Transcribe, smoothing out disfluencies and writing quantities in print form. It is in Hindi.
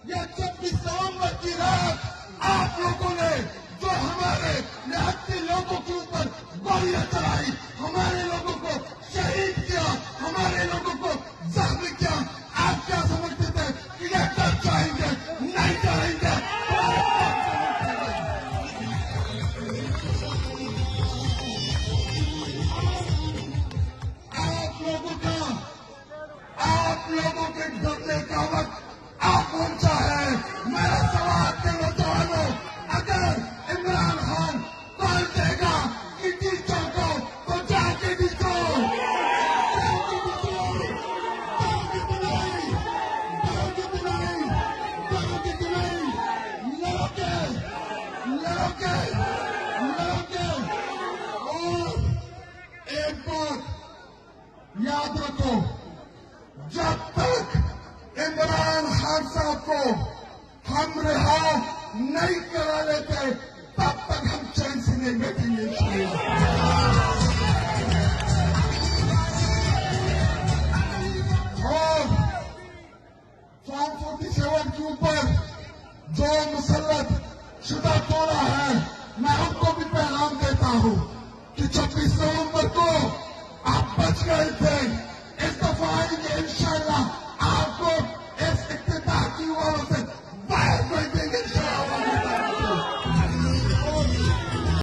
या 26 नवंबर की रात आप लोगों ने जो हमारे निहत्थे लोगों के ऊपर गोलियां चलाई, हमारे लोगों को शहीद किया, हमारे लोगों को जख्मी किया, आप क्या समझते थे कि ये कर जाएंगे? नहीं करेंगे। आप लोगों के डरने का वक्त आप पहुंचा है। मेरा सवाल के नौजवानों, अगर इमरान खान कॉल देगा कि जीतो तो जाके जीतो, लड़ोगे। और एक बात याद रखो, जब तक इमरान खान साहब को हम रिहा नहीं करा लेते तब तक हम चैन से नहीं बैठेंगे। और 447 के ऊपर जो मुसल्लत शुदा तोड़ा है, मैं उनको भी पैगाम देता हूं कि 26 नवंबर को आप बच गए थे। इस दफा आएंगे इंशाअल्लाह।